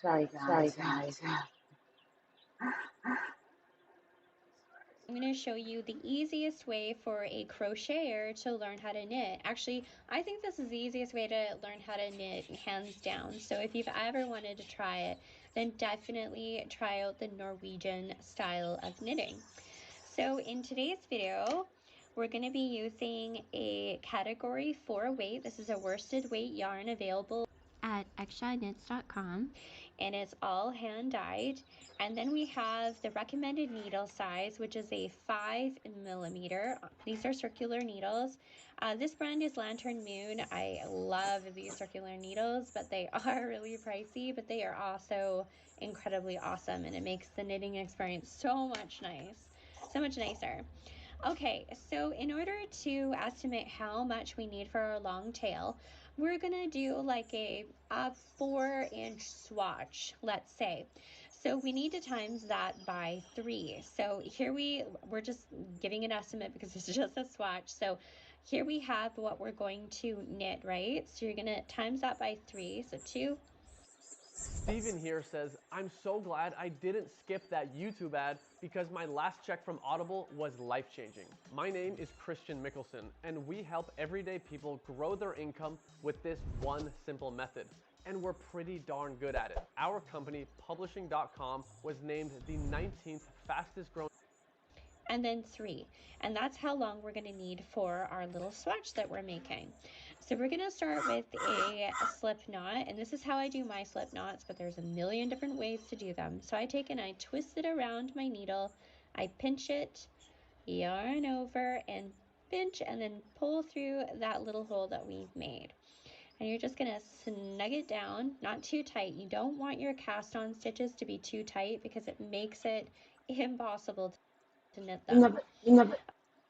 Sorry guys. I'm going to show you the easiest way for a crocheter to learn how to knit. Actually, I think this is the easiest way to learn how to knit, hands down. So if you've ever wanted to try it, then definitely try out the Norwegian style of knitting. So in today's video, we're going to be using a category 4 weight. This is a worsted weight yarn available at extraknits.com, and it's all hand dyed. And then we have the recommended needle size, which is a 5mm. These are circular needles. This brand is Lantern Moon. I love these circular needles, but they are really pricey, but they are also incredibly awesome, and it makes the knitting experience so much nicer. Okay, so in order to estimate how much we need for our long tail, we're gonna do like a 4-inch swatch, let's say. So we need to times that by 3. So here we're just giving an estimate because it's just a swatch. So here we have what we're going to knit, right? So you're gonna times that by 3, so 2. Steven here says, I'm so glad I didn't skip that YouTube ad because my last check from Audible was life-changing. My name is Christian Mickelson, and we help everyday people grow their income with this one simple method. And we're pretty darn good at it. Our company, Publishing.com, was named the 19th fastest growing And then 3. And that's how long we're going to need for our little swatch that we're making. So we're going to start with a slip knot, and this is how I do my slip knots, but there's a million different ways to do them. So I take and I twist it around my needle, I pinch it, yarn over, and pinch, and then pull through that little hole that we've made. And you're just gonna snug it down, not too tight. You don't want your cast on stitches to be too tight because it makes it impossible to knit You them. never, you never,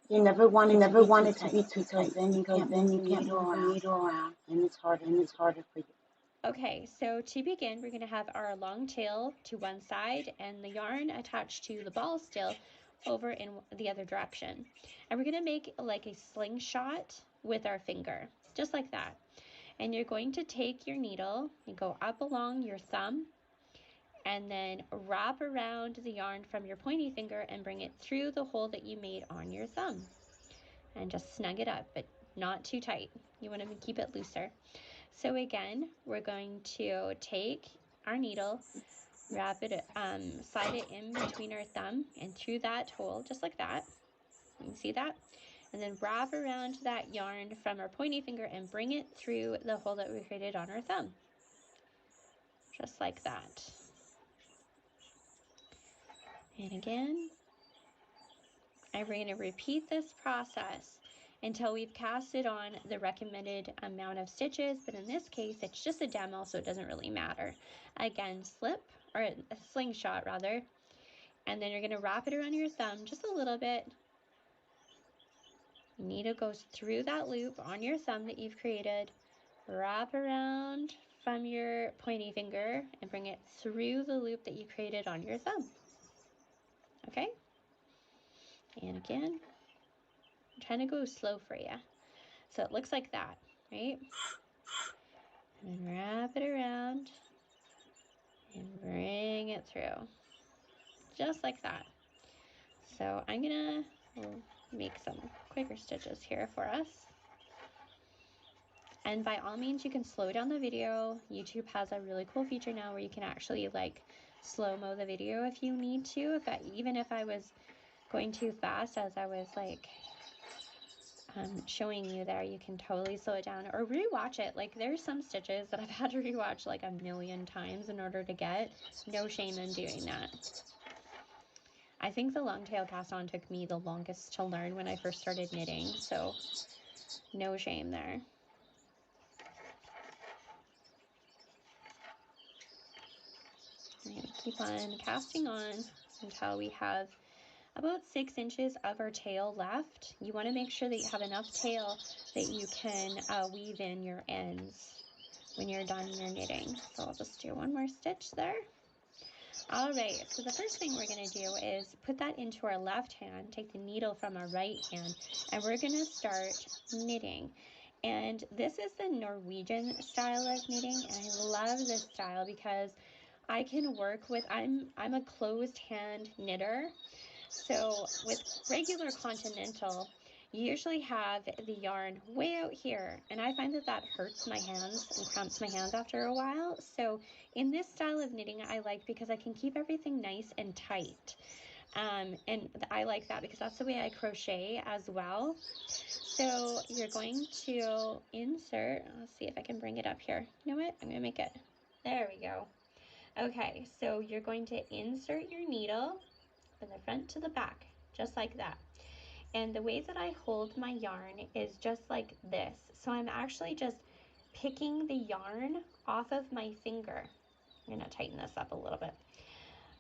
you never want it to be too because tight because then you can't move the needle around, and it's harder for you. Okay, so to begin, we're going to have our long tail to one side and the yarn attached to the ball still over in the other direction. And we're going to make like a slingshot with our finger, just like that. And you're going to take your needle, you go up along your thumb, and then wrap around the yarn from your pointy finger and bring it through the hole that you made on your thumb. And just snug it up, but not too tight. You want to keep it looser. So again, we're going to take our needle, wrap it, slide it in between our thumb and through that hole, just like that. You can see that? And then wrap around that yarn from our pointy finger and bring it through the hole that we created on our thumb. Just like that. And again, and we're going to repeat this process until we've casted on the recommended amount of stitches, but in this case it's just a demo, so it doesn't really matter. Again, slip, or a slingshot rather, and then you're going to wrap it around your thumb just a little bit. Needle goes through that loop on your thumb that you've created, wrap around from your pointy finger and bring it through the loop that you created on your thumb. Okay? And again, I'm trying to go slow for you. So it looks like that, right? And then wrap it around and bring it through. Just like that. So I'm gonna make some quicker stitches here for us. And by all means, you can slow down the video. YouTube has a really cool feature now where you can actually like slow-mo the video if you need to. Even if I was going too fast as I was like showing you there, you can totally slow it down or rewatch it. Like there's some stitches that I've had to rewatch like a million times in order to get. No shame in doing that. I think the long tail cast on took me the longest to learn when I first started knitting, so no shame there. I'm going to keep on casting on until we have about 6 inches of our tail left. You want to make sure that you have enough tail that you can weave in your ends when you're done your knitting. So I'll just do one more stitch there. All right, so the first thing we're going to do is put that into our left hand, take the needle from our right hand, and we're going to start knitting. And this is the Norwegian style of knitting, and I love this style because I can work with, I'm a closed hand knitter. So with regular continental, you usually have the yarn way out here, and I find that that hurts my hands and cramps my hands after a while. So in this style of knitting, I like because I can keep everything nice and tight. And I like that because that's the way I crochet as well. So you're going to insert, let's see if I can bring it up here. You know what? I'm going to make it, there we go. Okay, so you're going to insert your needle from the front to the back, just like that. And the way that I hold my yarn is just like this. So I'm actually just picking the yarn off of my finger. I'm going to tighten this up a little bit.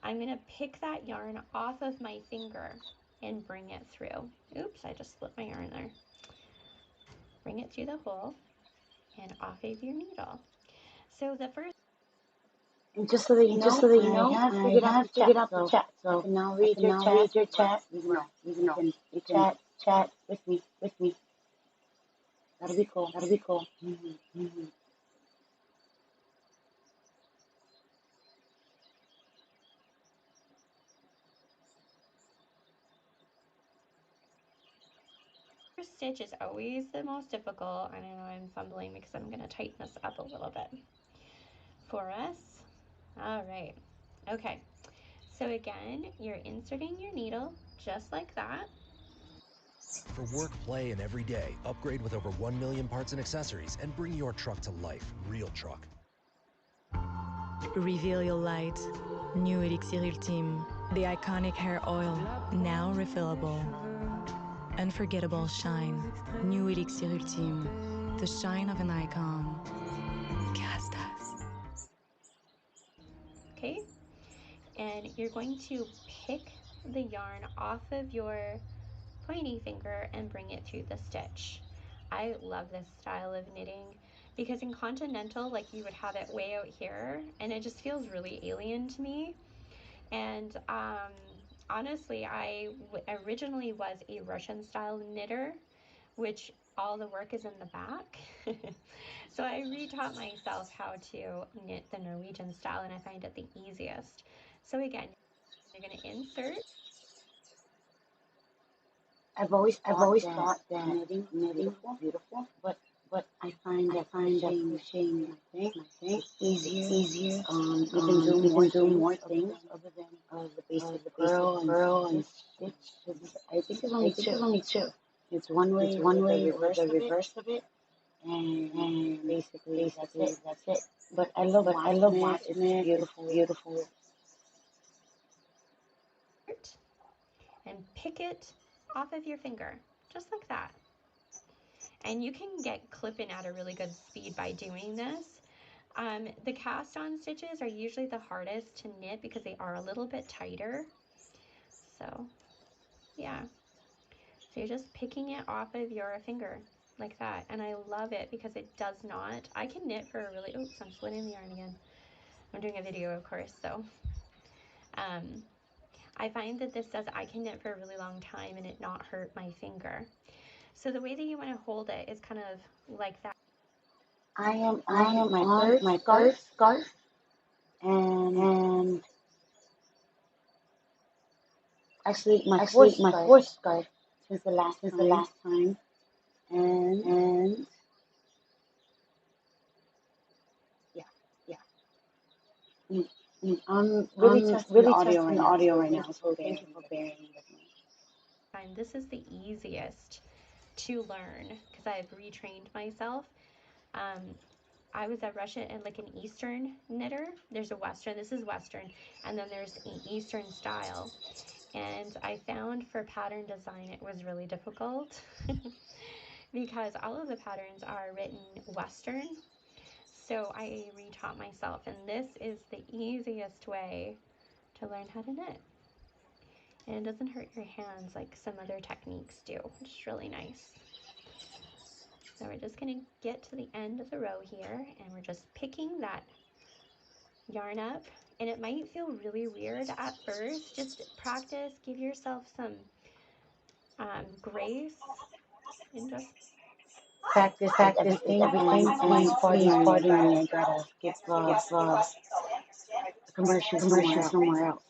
I'm going to pick that yarn off of my finger and bring it through. Oops, I just split my yarn there. Bring it through the hole and off of your needle. So the first, And just so that you know, I have figured out the chat. So I can now read your chat. You can chat with me. That'll be cool. stitch is always the most difficult. I know I'm fumbling because I'm going to tighten this up a little bit for us. All right. Okay. So again, you're inserting your needle just like that. For work, play, and every day, upgrade with over 1 million parts and accessories and bring your truck to life. Real truck. Reveal your light. New Elixir Ultime. The iconic hair oil, now refillable. Unforgettable shine. New Elixir Ultime. The shine of an icon. Castas. Okay. And you're going to pick the yarn off of your pointy finger and bring it through the stitch. I love this style of knitting because in continental, like you would have it way out here and it just feels really alien to me. And honestly, I originally was a Russian style knitter, which all the work is in the back. So I retaught myself how to knit the Norwegian style and I find it the easiest. So again, you're going to insert. I've always thought that knitting was beautiful, but I find that crocheting my thing easier. You can do more things other than the basic purl and stitch. I think there's only two. It's one way or the reverse of it, and basically that's it. But I love watching it. It's beautiful. And pick it off of your finger, just like that. And you can get clipping at a really good speed by doing this. The cast on stitches are usually the hardest to knit because they are a little bit tighter. So yeah, so you're just picking it off of your finger like that. And I love it because it does not, I can knit for a really, oops, I'm splitting the yarn again. I'm doing a video, of course, so. I find that this does, I can knit for a really long time and it not hurt my finger. So the way that you want to hold it is kind of like that. I am on my third scarf, and actually my fourth scarf since the last time, and yeah. I'm really testing the audio right now, so thank you for bearing with me. This is the easiest to learn because I've retrained myself. I was a Russian and like an Eastern knitter. There's a Western, this is Western, and then there's an Eastern style. And I found for pattern design it was really difficult because all of the patterns are written Western. So I retaught myself, and this is the easiest way to learn how to knit. And it doesn't hurt your hands like some other techniques do, which is really nice. So we're just going to get to the end of the row here, and we're just picking that yarn up. And it might feel really weird at first. Just practice, give yourself some grace, and just Practice everything. Please pardon me. I gotta skip a commercial somewhere else.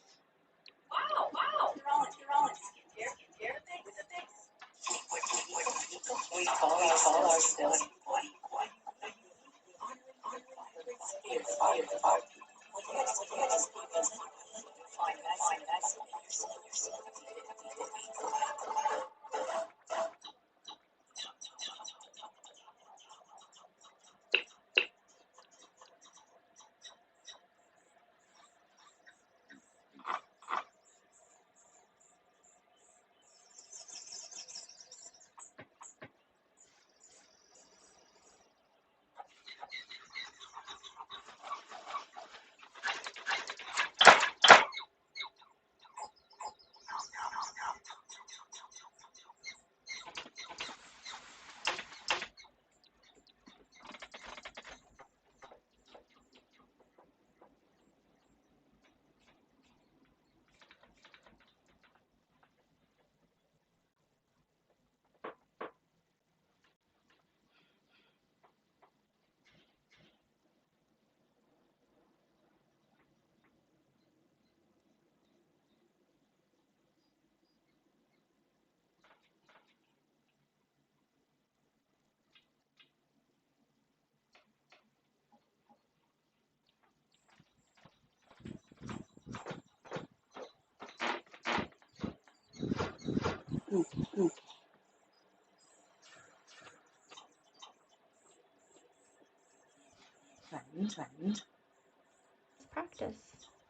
Practice.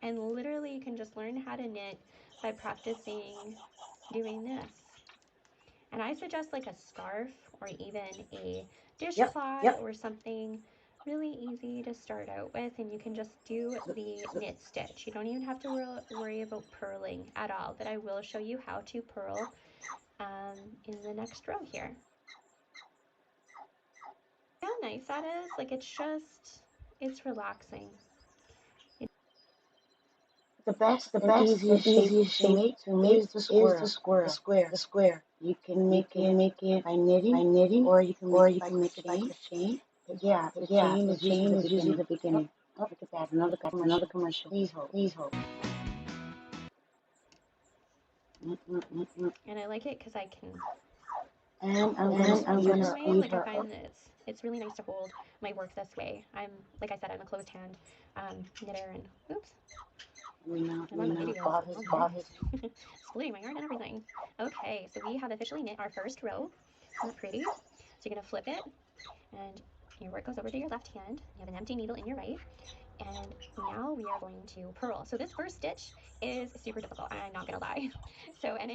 And literally you can just learn how to knit by practicing doing this. And I suggest like a scarf or even a dishcloth or something really easy to start out with, and you can just do the knit stitch. You don't even have to worry about purling at all, but I will show you how to purl in the next row here. See how nice that is? Like it's relaxing. The best, easiest shape to make is the square. You can make it by knitting, or you can make it like a chain. But yeah, the chain is usually the beginning. Oh, look at that, another commercial. Please hold. And I like it because I can. And I'm gonna like I find that it's really nice to hold my work this way. Like I said, I'm a closed hand knitter, and oops. We know Bob is splitting my yarn and everything. Okay, so we have officially knit our first row. Isn't that pretty? So you're gonna flip it, and your work goes over to your left hand. You have an empty needle in your right, and now we are going to purl. So this first stitch is super difficult, I'm not gonna lie. So, and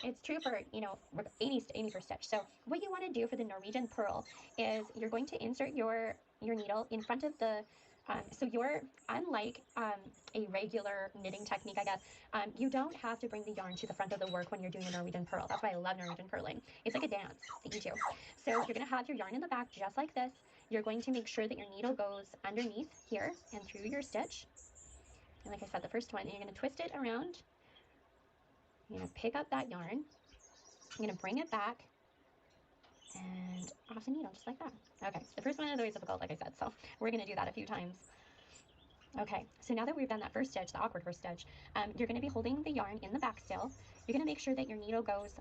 it's true for, you know, any first stitch. So what you want to do for the Norwegian purl is you're going to insert your needle in front of the so you're unlike a regular knitting technique, I guess. You don't have to bring the yarn to the front of the work when you're doing a Norwegian purl. That's why I love Norwegian purling. It's like a dance that you do. So you're going to have your yarn in the back just like this. You're going to make sure that your needle goes underneath here and through your stitch. And like I said, the first one, you're going to twist it around. You're going to pick up that yarn. You're going to bring it back and off the needle, just like that. Okay, the first one is always difficult, like I said, so we're going to do that a few times. Okay, so now that we've done that first stitch, the awkward first stitch, you're going to be holding the yarn in the back still. You're going to make sure that your needle goes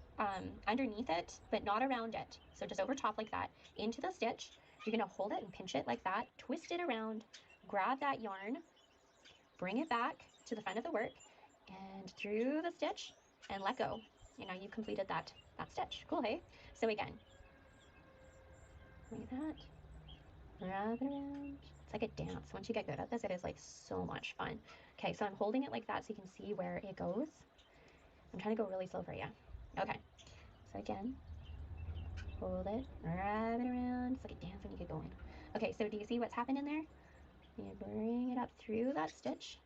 underneath it, but not around it. So just over top like that, into the stitch. You're going to hold it and pinch it like that, twist it around, grab that yarn, bring it back to the front of the work, and through the stitch, and let go. And now you've completed that stitch. Cool, hey? So again, like that, wrap it around. It's like a dance. Once you get good at this, it is like so much fun. Okay, so I'm holding it like that so you can see where it goes. I'm trying to go really slow for you. Okay, so again, hold it, wrap it around. It's like a dance when you get going. Okay, so do you see what's happened in there? You bring it up through that stitch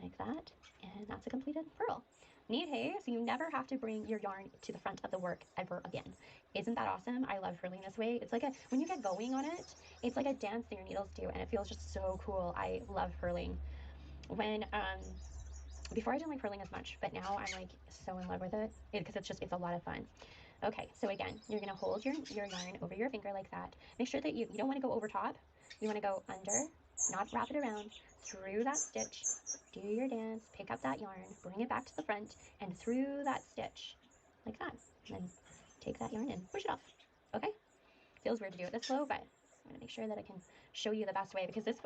like that, and that's a completed purl. Neat, hey? So you never have to bring your yarn to the front of the work ever again. Isn't that awesome? I love purling this way. It's like when you get going on it, it's like a dance that your needles do, and it feels just so cool. I love purling. When before I didn't like purling as much, but now I'm like so in love with it because it's a lot of fun. Okay, so again, you're gonna hold your yarn over your finger like that. Make sure that you don't want to go over top. You want to go under not wrap it around, through that stitch, do your dance, pick up that yarn, bring it back to the front, and through that stitch, like that. And then take that yarn and push it off. Okay? Feels weird to do it this slow, but I'm gonna make sure that I can show you the best way, because this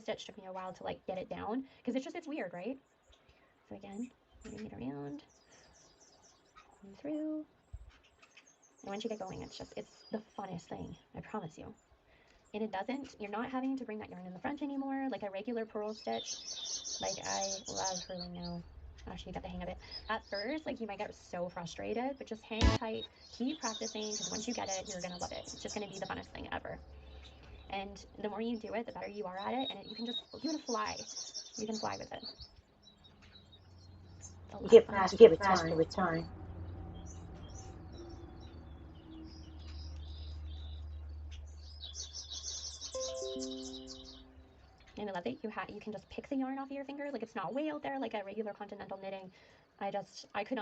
stitch took me a while to like get it down, because it's weird, right? So again, bring it around, come through, and once you get going, it's the funnest thing, I promise you. And you're not having to bring that yarn in the front anymore, like a regular purl stitch. Like, I love purling now. Actually, you got the hang of it. At first, like, you might get so frustrated, but just hang tight, keep practicing, because once you get it, you're gonna love it. It's just gonna be the funnest thing ever. And the more you do it, the better you are at it, and you're gonna fly. You can fly with it. You get faster with time. And I love that you can just pick the yarn off of your fingers. Like, it's not way out there like a regular continental knitting. I could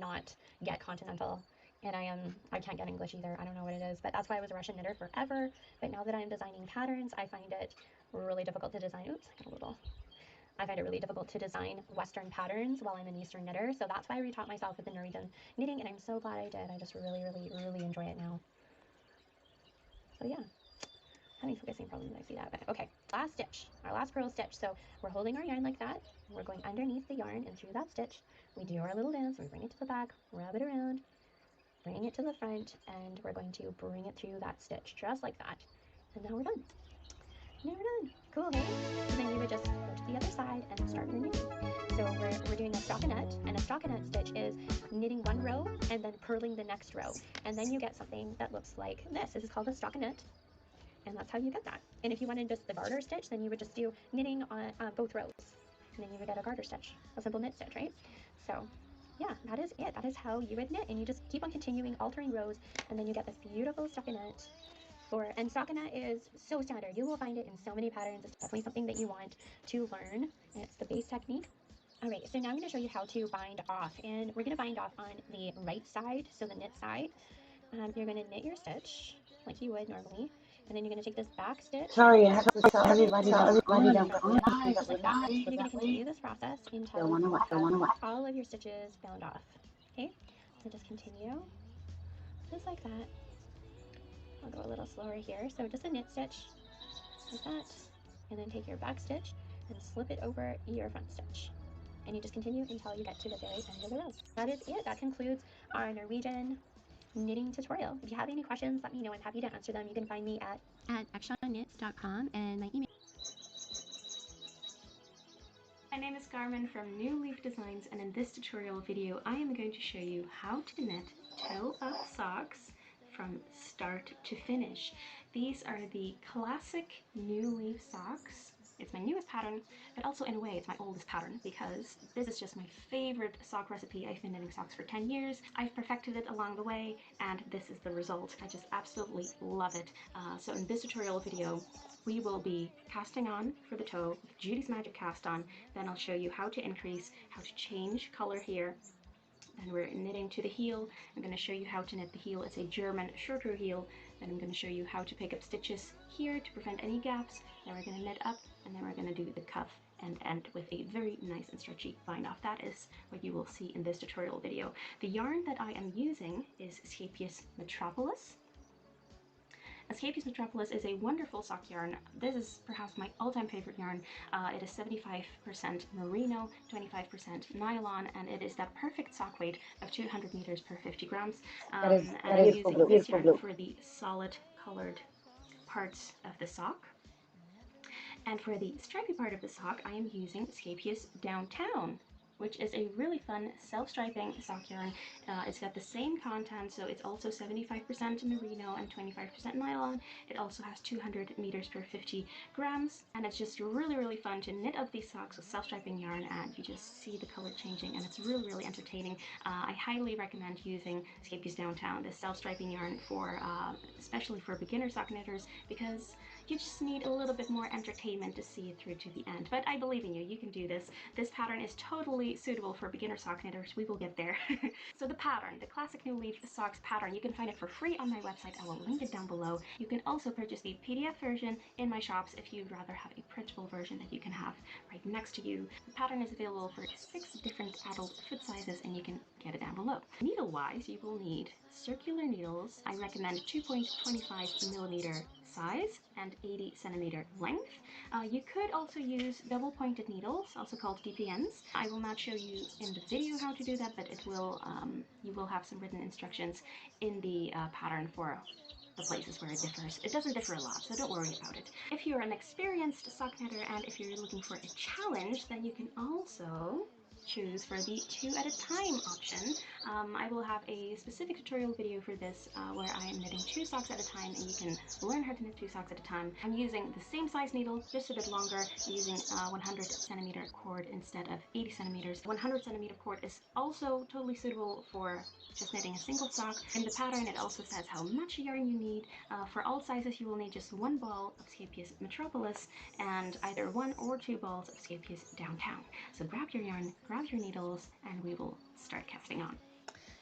not get continental, and I can't get English either. I don't know what it is, but that's why I was a Russian knitter forever. But now that I'm designing patterns, I find it really difficult to design. Oops, I find it really difficult to design Western patterns while I'm an Eastern knitter. So that's why I retaught myself with the Norwegian knitting, and I'm so glad I did. I just really, really, really enjoy it now. So yeah. Having focusing problems, I see that, but okay. Last stitch, our last purl stitch. So we're holding our yarn like that. We're going underneath the yarn and through that stitch. We do our little dance. We bring it to the back, rub it around, bring it to the front, and we're going to bring it through that stitch, just like that. And now we're done. Now we're done. Cool, hey? And then you would just go to the other side and start your knitting. So we're doing a stockinette, and a stockinette stitch is knitting one row and then purling the next row. And then you get something that looks like this. This is called a stockinette. And that's how you get that. And if you wanted just the garter stitch, then you would just do knitting on both rows. And then you would get a garter stitch, a simple knit stitch, right? So yeah, that is it. That is how you would knit. And you just keep on continuing, altering rows, and then you get this beautiful stockinette. And stockinette is so standard. You will find it in so many patterns. It's definitely something that you want to learn. It's the base technique. All right, so now I'm going to show you how to bind off. And we're going to bind off on the right side, so the knit side. You're going to knit your stitch like you would normally. And then you're going to take this back stitch. Sorry, I have to tell everybody that we're Just live. like that. You're going to continue this process until you have all of your stitches bound off. Okay? So just continue. Just like that. I'll go a little slower here. So just a knit stitch like that. And then take your back stitch and slip it over your front stitch. And you just continue until you get to the very end of the row. That is it. That concludes our Norwegian knitting tutorial. If you have any questions, let me know. I'm happy to answer them. You can find me at HFNY.com, and my email. My name is Carmen from New Leaf Designs, and in this tutorial video I am going to show you how to knit toe-up socks from start to finish. These are the classic New Leaf socks. It's my newest pattern, but also in a way it's my oldest pattern, because this is just my favorite sock recipe. I've been knitting socks for 10 years. I've perfected it along the way, and this is the result. I just absolutely love it. So in this tutorial video, we will be casting on for the toe with Judy's Magic Cast On. Then I'll show you how to increase, how to change color here. Then we're knitting to the heel. I'm going to show you how to knit the heel. It's a German shorter heel. Then I'm going to show you how to pick up stitches here to prevent any gaps. Then we're going to knit up, and then we're going to do the cuff and end with a very nice and stretchy bind off. That is what you will see in this tutorial video. The yarn that I am using is Scapious Metropolis. Scapious Metropolis is a wonderful sock yarn. This is perhaps my all-time favorite yarn. It is 75% merino, 25% nylon, and it is that perfect sock weight of 200 meters per 50 grams. And I'm using this yarn for the solid colored parts of the sock. And for the stripy part of the sock, I am using Scapious Downtown, which is a really fun self-striping sock yarn. It's got the same content, so it's also 75% merino and 25% nylon. It also has 200 meters per 50 grams, and it's just really, really fun to knit up these socks with self-striping yarn, and you just see the color changing, and it's really, really entertaining. I highly recommend using Scapious Downtown, this self-striping yarn, for especially for beginner sock knitters, because You just need a little bit more entertainment to see it through to the end. But I believe in you, you can do this. This pattern is totally suitable for beginner sock knitters. We will get there. So the pattern, the classic new leaf socks pattern, you can find it for free on my website. I will link it down below. You can also purchase the PDF version in my shops if you'd rather have a printable version that you can have right next to you. The pattern is available for 6 different adult foot sizes, and you can get it down below. Needle wise, you will need circular needles. I recommend 2.25 millimeter size and 80 centimeter length. You could also use double pointed needles, also called DPNs. I will not show you in the video how to do that, but it will you will have some written instructions in the pattern for the places where it differs. It doesn't differ a lot, so don't worry about it. If you're an experienced sock knitter and if you're looking for a challenge, then you can also choose for the 2 at a time option. I will have a specific tutorial video for this where I am knitting 2 socks at a time, and you can learn how to knit 2 socks at a time. I'm using the same size needle, just a bit longer. I'm using 100 centimeter cord instead of 80 centimeters. 100 centimeter cord is also totally suitable for just knitting a single sock. In the pattern, it also says how much yarn you need. For all sizes, you will need just 1 ball of Scapious Metropolis and either 1 or 2 balls of Scapious Downtown. So grab your yarn, grab your needles, and we will start casting on.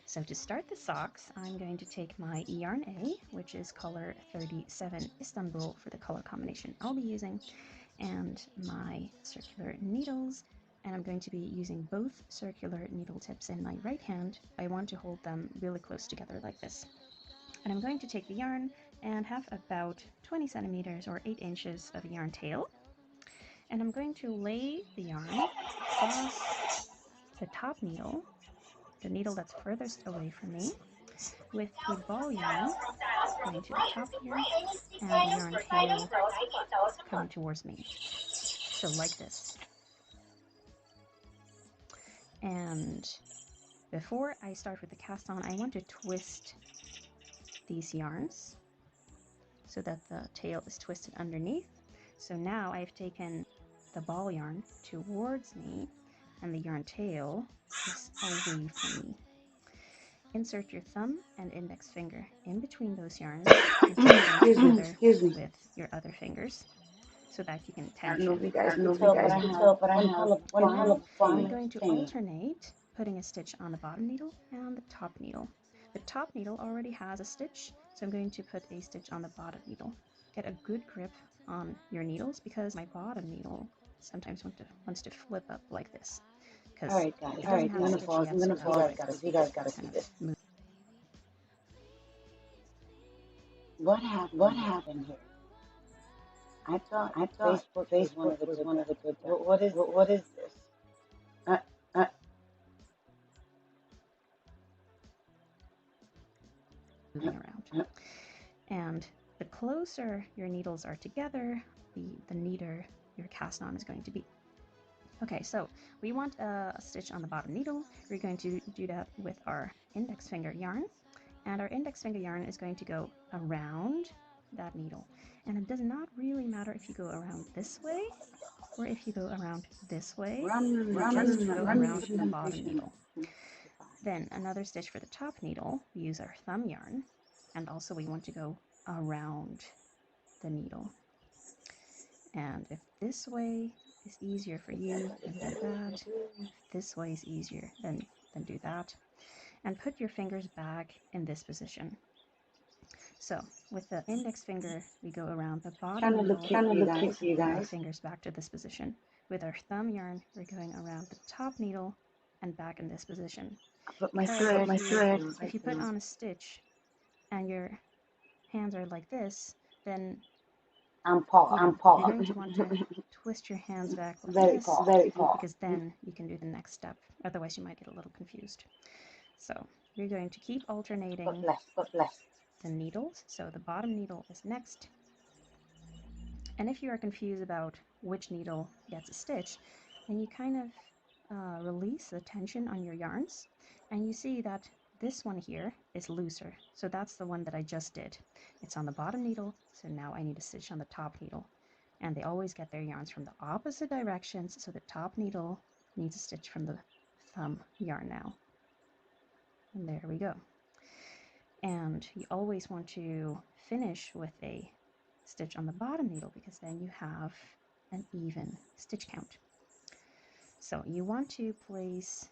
So to start the socks, I'm going to take my yarn A, which is color 37 Istanbul for the color combination I'll be using, and my circular needles, and I'm going to be using both circular needle tips in my right hand. I want to hold them really close together like this. And I'm going to take the yarn and have about 20 centimeters or 8 inches of yarn tail, and I'm going to lay the yarn across the top needle, the needle that's furthest away from me, with the ball yarn going to the top here and the yarn tail coming towards me. So like this. And before I start with the cast on, I want to twist these yarns so that the tail is twisted underneath. So now I've taken the ball yarn towards me and the yarn tail is away from me. Insert your thumb and index finger in between those yarns and pull them together with your other fingers so that you can tension. I don't know if you guys can tell, but I have one hell of fun. We're going to alternate putting a stitch on the bottom needle and the top needle. The top needle already has a stitch, so I'm going to put a stitch on the bottom needle. Get a good grip on your needles because my bottom needle sometimes wants to flip up like this. Alright guys, I'm gonna pause, you guys gotta see this. What happened here? I thought Facebook was one of the good. What is this? Moving around. And the closer your needles are together, the neater your cast on is going to be. Okay, so we want a stitch on the bottom needle. We're going to do that with our index finger yarn, and our index finger yarn is going to go around that needle. And it does not really matter if you go around this way or if you go around this way. Just go around the bottom needle. Then another stitch for the top needle. We use our thumb yarn, and also we want to go around the needle. And if this way is easier for you, then do that. If this way is easier, then do that. And put your fingers back in this position. So with the index finger, we go around the bottom needle, with our fingers back to this position. With our thumb yarn, we're going around the top needle and back in this position. My thread. If you put on a stitch and your hands are like this, then I'm you're going to want to twist your hands back like this, because then you can do the next step. Otherwise, you might get a little confused. So you're going to keep alternating the needles. So the bottom needle is next. And if you are confused about which needle gets a stitch, then you kind of release the tension on your yarns, and you see that this one here is looser. So that's the one that I just did. It's on the bottom needle, so now I need a stitch on the top needle. And they always get their yarns from the opposite directions, so the top needle needs a stitch from the thumb yarn now. And there we go. And you always want to finish with a stitch on the bottom needle, because then you have an even stitch count. So you want to place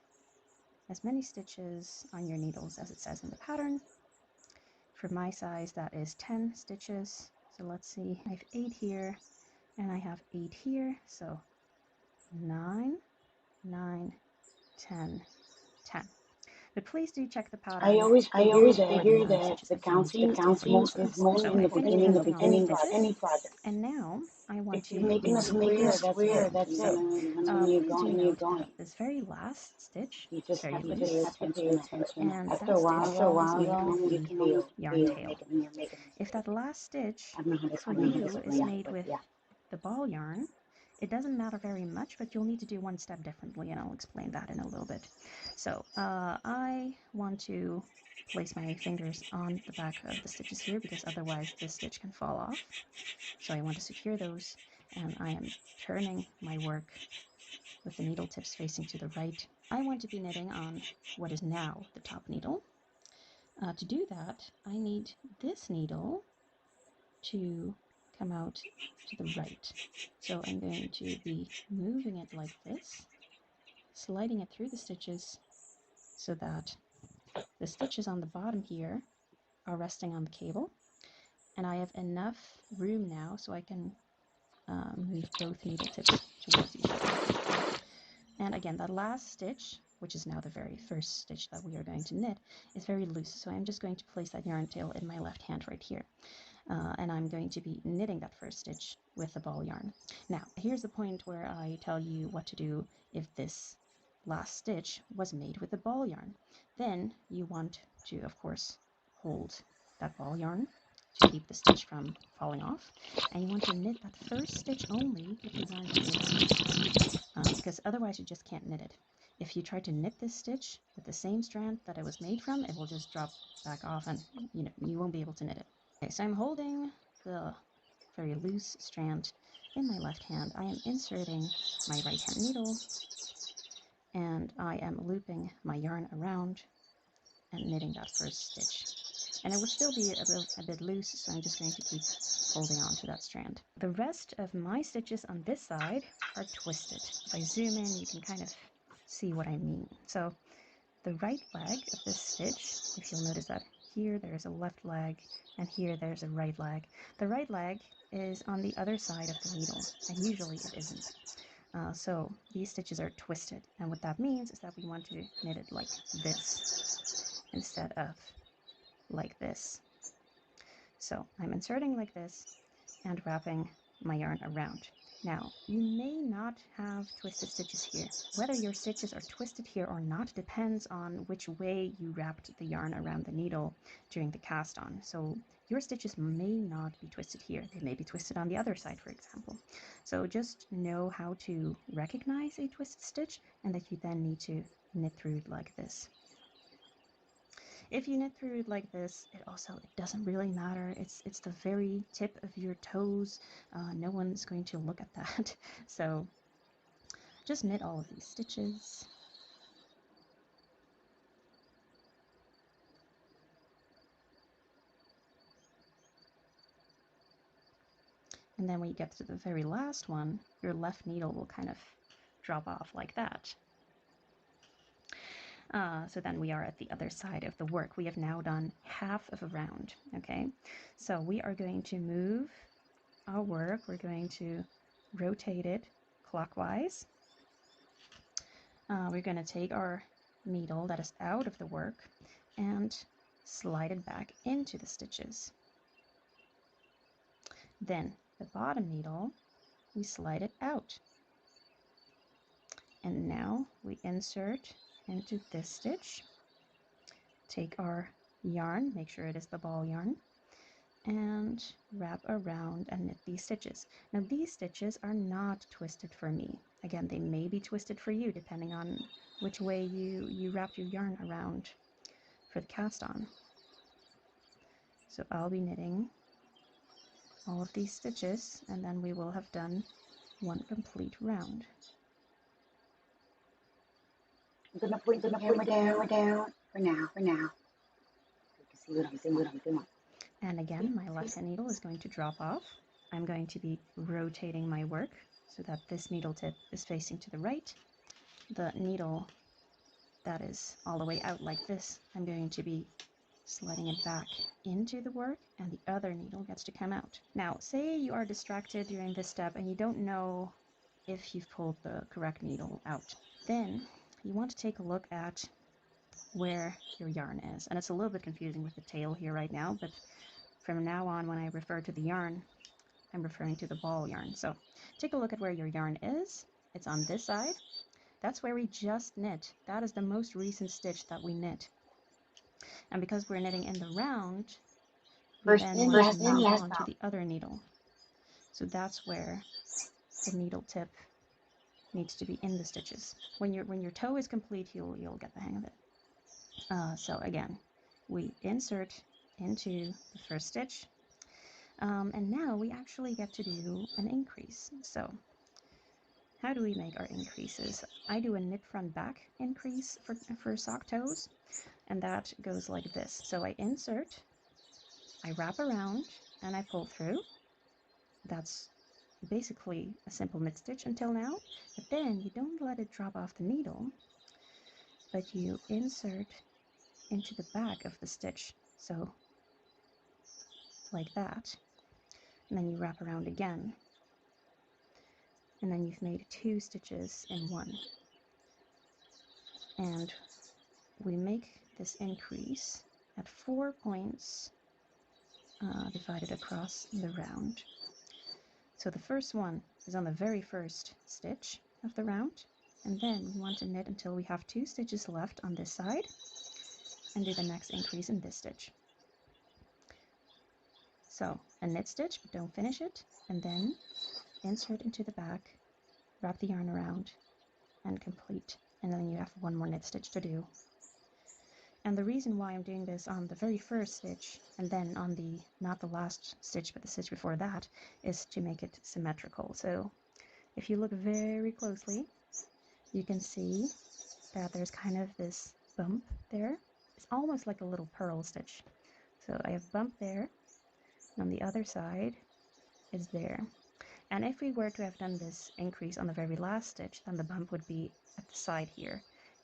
as many stitches on your needles as it says in the pattern. For my size, that is 10 stitches. So let's see, I have 8 here and I have 8 here. So 9, 9, 10, 10. But please do check the pattern. I always figure that the counting is most in the beginning of any project. And now I want If to you're making a square, that's it. When you're going, this very last stitch you is just very have loose. to pay attention. And After that a while, stitch you can always yarn feel tail. when you're making a If that last stitch I don't know how to for explain you this, is yeah, made but with yeah. the ball yarn, it doesn't matter very much, but you'll need to do one step differently, and I'll explain that in a little bit. So I want to place my fingers on the back of the stitches here, because otherwise this stitch can fall off. So I want to secure those, and I am turning my work with the needle tips facing to the right. I want to be knitting on what is now the top needle. To do that, I need this needle to come out to the right. So I'm going to be moving it like this, sliding it through the stitches so that the stitches on the bottom here are resting on the cable, and I have enough room now so I can move both needle tips towards each other. And again, that last stitch, which is now the very first stitch that we are going to knit, is very loose, so I'm just going to place that yarn tail in my left hand right here. And I'm going to be knitting that first stitch with the ball yarn. Now, here's the point where I tell you what to do if this last stitch was made with the ball yarn. Then you want to, of course, hold that ball yarn to keep the stitch from falling off, and you want to knit that first stitch only with the yarn that is because otherwise you just can't knit it. If you try to knit this stitch with the same strand that it was made from, it will just drop back off, and you won't be able to knit it. Okay, so I'm holding the very loose strand in my left hand. I am inserting my right hand needle, and I am looping my yarn around and knitting that first stitch. And it will still be a bit loose, so I'm just going to keep holding on to that strand. The rest of my stitches on this side are twisted. If I zoom in, you can kind of see what I mean. So the right leg of this stitch, if you'll notice that here there's a left leg and here there's a right leg. The right leg is on the other side of the needle, and usually it isn't. So these stitches are twisted, and what that means is that we want to knit it like this instead of like this. So I'm inserting like this and wrapping my yarn around. Now, you may not have twisted stitches here. Whether your stitches are twisted here or not depends on which way you wrapped the yarn around the needle during the cast on. So your stitches may not be twisted here. They may be twisted on the other side, for example. So just know how to recognize a twisted stitch, and that you then need to knit through it like this. If you knit through it like this, it doesn't really matter. It's the very tip of your toes. No one's going to look at that. So just knit all of these stitches. And then when you get to the very last one, your left needle will kind of drop off like that. So then we are at the other side of the work. We have now done half of a round, okay? So we are going to move our work. We're going to rotate it clockwise. We're going to take our needle that is out of the work and slide it back into the stitches. Then the bottom needle, we slide it out. And now we insert into this stitch, take our yarn, make sure it is the ball yarn, and wrap around and knit these stitches. Now these stitches are not twisted for me. Again, they may be twisted for you depending on which way you wrap your yarn around for the cast on. So I'll be knitting all of these stitches, and then we will have done one complete round. I'm gonna put the hammer down for now. You can see what I'm doing. And again, my left hand needle is going to drop off. I'm going to be rotating my work so that this needle tip is facing to the right. The needle that is all the way out like this, I'm going to be sliding it back into the work, and the other needle gets to come out. Now, say you are distracted during this step and you don't know if you've pulled the correct needle out. Then you want to take a look at where your yarn is. And it's a little bit confusing with the tail here right now, but from now on, when I refer to the yarn, I'm referring to the ball yarn. So take a look at where your yarn is. It's on this side. That's where we just knit. That is the most recent stitch that we knit. And because we're knitting in the round, we First then in, want last to in, move last on to out. the other needle. So that's where the needle tip needs to be in the stitches. When your toe is complete, you'll get the hang of it. So again, we insert into the first stitch, and now we actually get to do an increase. So how do we make our increases? I do a knit front back increase for sock toes, and that goes like this. So I insert, I wrap around, and I pull through. That's basically a simple mid stitch until now, but then you don't let it drop off the needle, but you insert into the back of the stitch, so like that, and then you wrap around again, and then you've made 2 stitches in one. And we make this increase at 4 points divided across the round. So the first one is on the very first stitch of the round, and then we want to knit until we have 2 stitches left on this side and do the next increase in this stitch. So a knit stitch, but don't finish it, and then insert into the back, wrap the yarn around, and complete. And then you have 1 more knit stitch to do. And the reason why I'm doing this on the very first stitch and then on the, not the last stitch, but the stitch before that, is to make it symmetrical. So if you look very closely, you can see that there's kind of this bump there. It's almost like a little purl stitch. So I have bump there, and on the other side is there. And if we were to have done this increase on the very last stitch, then the bump would be at the side here.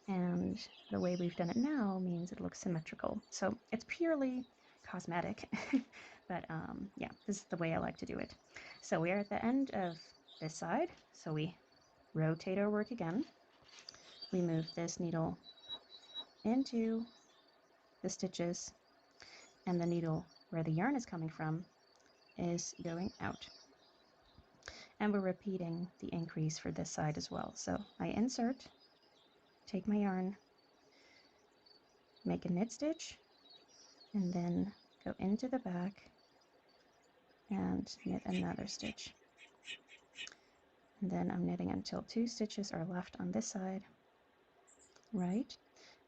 And the way we've done it now means it looks symmetrical. So it's purely cosmetic, but yeah, this is the way I like to do it. So we are at the end of this side, so we rotate our work again. We move this needle into the stitches, and the needle where the yarn is coming from is going out. And we're repeating the increase for this side as well. So I insert, take my yarn, make a knit stitch, and then go into the back and knit another stitch. And then I'm knitting until 2 stitches are left on this side, right?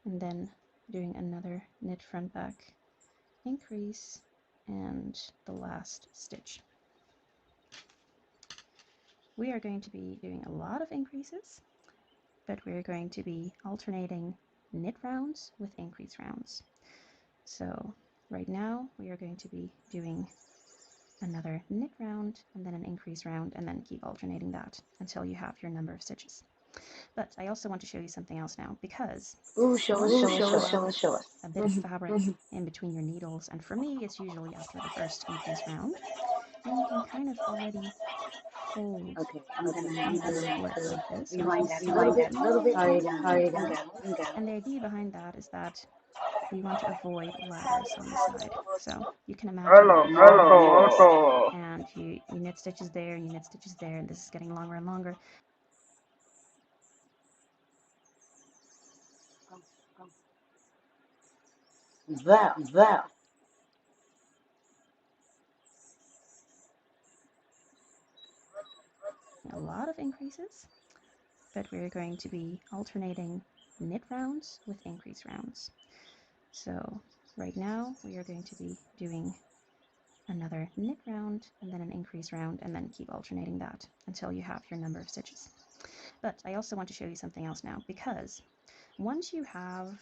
And then doing another knit front back increase and the last stitch. We are going to be doing a lot of increases, but we're going to be alternating knit rounds with increase rounds. So right now we are going to be doing another knit round and then an increase round, and then keep alternating that until you have your number of stitches. But I also want to show you something else now, because Show us. a bit of fabric in between your needles, and for me it's usually after the first increase round, then you can kind of already fold Okay, I'm gonna work like this, which rewind is that a little bit. Sorry, down. and the idea behind that is that we want to avoid ladders on the side. So you can imagine that you start like this, and you knit stitches there, and you knit stitches there, and this is getting longer and longer. There. A lot of increases, but we're going to be alternating knit rounds with increase rounds. So right now we are going to be doing another knit round and then an increase round, and then keep alternating that until you have your number of stitches. But I also want to show you something else now, because once you have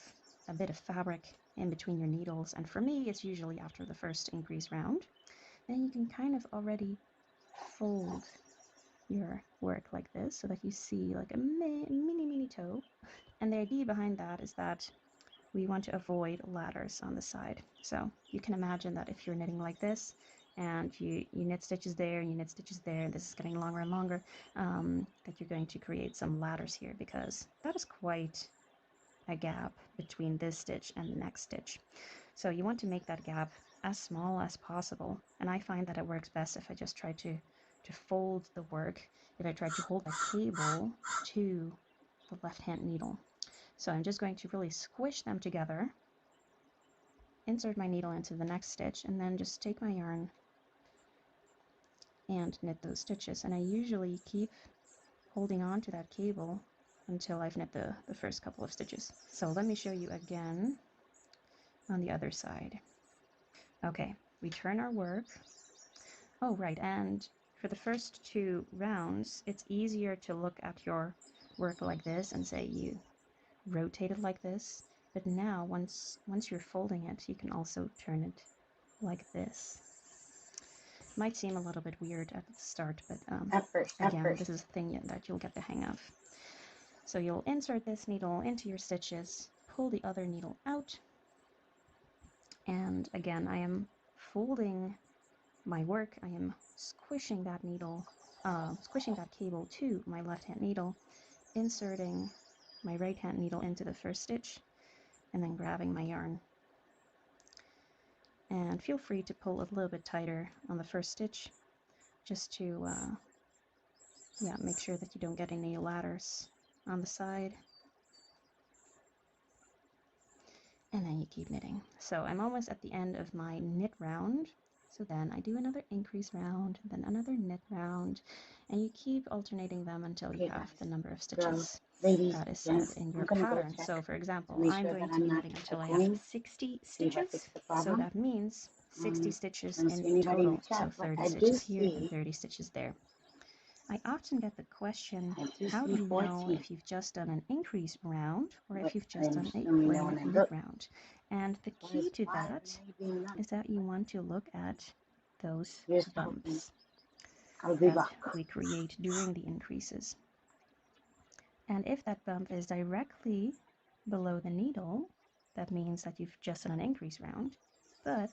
a bit of fabric in between your needles, and for me it's usually after the first increase round, then you can kind of already fold your work like this so that you see like a mini toe. And the idea behind that is that we want to avoid ladders on the side. So you can imagine that if you're knitting like this and you knit stitches there and you knit stitches there, and this is getting longer and longer, that you're going to create some ladders here, because that is quite a gap between this stitch and the next stitch. So you want to make that gap as small as possible. And I find that it works best if I just try to fold the work, if I try to hold the cable to the left hand needle. So I'm just going to really squish them together, insert my needle into the next stitch, and then just take my yarn and knit those stitches. And I usually keep holding on to that cable until I've knit the first couple of stitches. So let me show you again on the other side. Okay, we turn our work. Oh, right, and for the first 2 rounds, it's easier to look at your work like this and say you rotate it like this. But now, once you're folding it, you can also turn it like this. Might seem a little bit weird at the start, but again, this is a thing that you'll get the hang of. So you'll insert this needle into your stitches, pull the other needle out, and again, I am folding my work. I am squishing that needle, squishing that cable to my left-hand needle, inserting my right-hand needle into the first stitch, and then grabbing my yarn. And feel free to pull a little bit tighter on the first stitch, just to make sure that you don't get any ladders on the side. And then you keep knitting. So I'm almost at the end of my knit round. So then I do another increase round, then another knit round, and you keep alternating them until you have the number of stitches that is set in your pattern. So for example, I'm going to be knitting until I have 60 stitches. So that means 60 stitches in total. So 30 stitches here and 30 stitches there. I often get the question, how do you know if you've just done an increase round or if you've just done a plain knit round? And the key to that is that you want to look at those bumps that we create during the increases. And if that bump is directly below the needle, that means that you've just done an increase round. But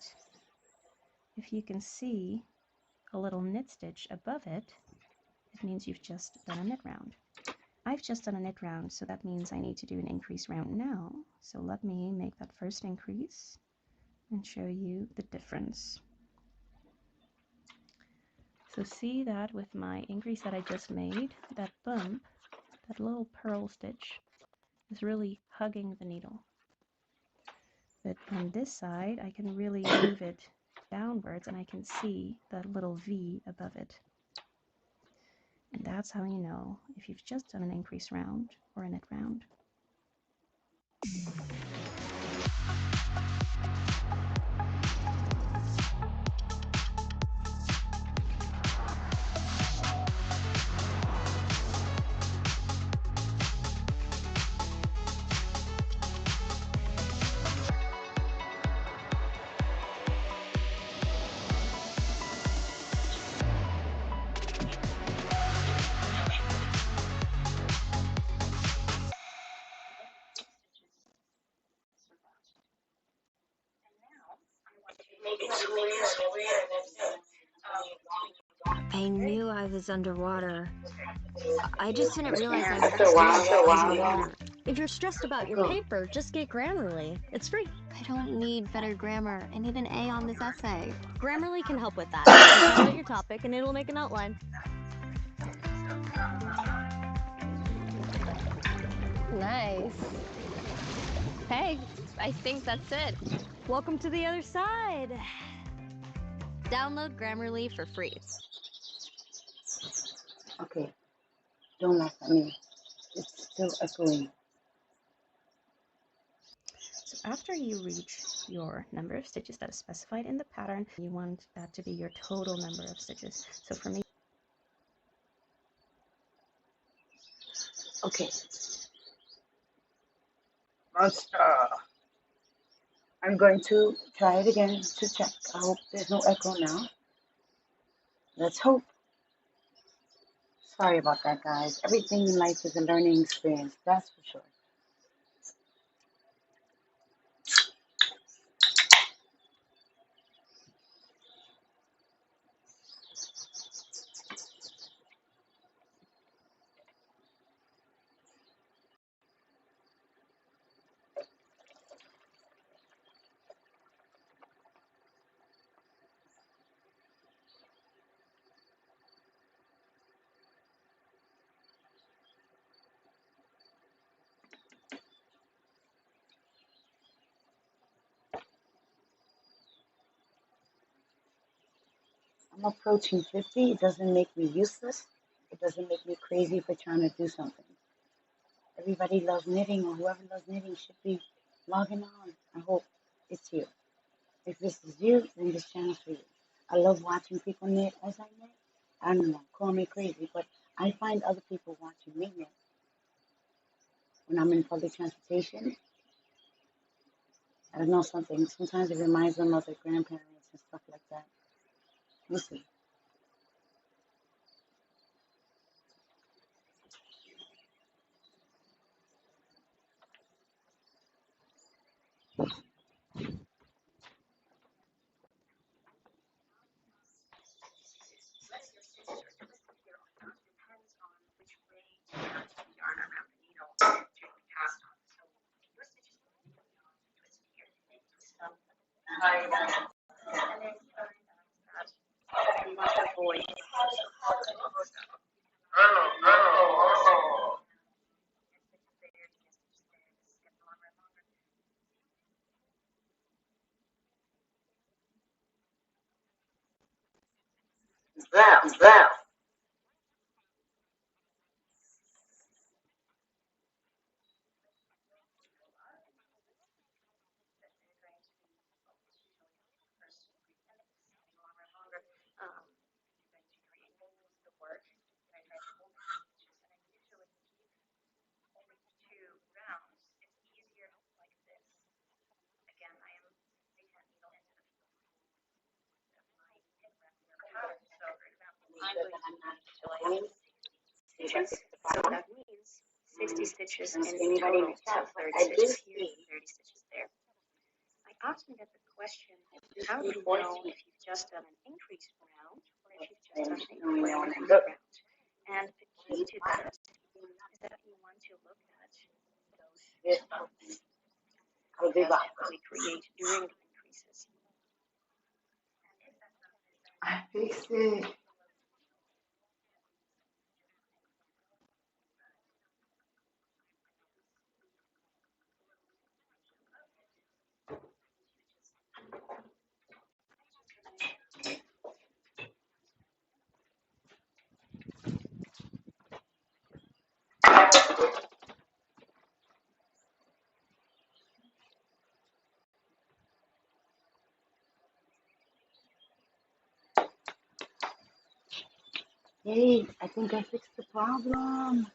if you can see a little knit stitch above it, it means you've just done a knit round. I've just done a knit round, so that means I need to do an increase round now. So let me make that first increase and show you the difference. So see that with my increase that I just made, that bump, that little purl stitch, is really hugging the needle. But on this side, I can really move it downwards and I can see that little V above it. And that's how you know if you've just done an increase round or a knit round. I knew I was underwater. I just didn't realize I was underwater. If you're stressed about your paper, just get Grammarly. It's free. I don't need better grammar. I need an A on this essay. Grammarly can help with that. You tell it your topic and it'll make an outline. Nice. Hey, I think that's it. Welcome to the other side. Download Grammarly for free. Okay, don't laugh at me. It's still echoing. So after you reach your number of stitches that is specified in the pattern, you want that to be your total number of stitches. So for me, Okay. Monster. I'm going to try it again to check. I hope there's no echo now. Let's hope. sorry about that, guys. Everything in life is a learning experience, that's for sure. I'm approaching 50. It doesn't make me useless. It doesn't make me crazy for trying to do something. Everybody loves knitting, or whoever loves knitting should be logging on. I hope it's you. If this is you, then this channel's for you. I love watching people knit as I knit. I don't know, call me crazy, but I find other people watching me knit. When I'm in public transportation, I don't know something. Sometimes it reminds them of their grandparents and stuff like that. We'll see. Them. Stitches. So that means 60 stitches in total. So 30 stitches here, 30 stitches there. I often get the question, how do you know if you've just done an increased round or if you've just done a removed round? And the key to this is that you want to look at those bumps that we create during the increases. I fixed it. Hey, I think I fixed the problem.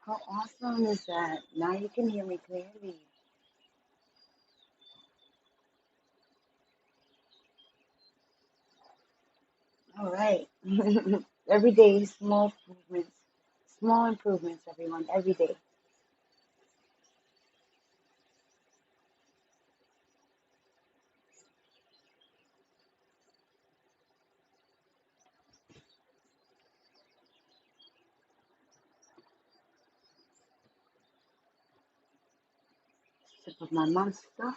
How awesome is that? Now you can hear me clearly. All right. Every day, small improvements, everyone, every day. Sip of my monster.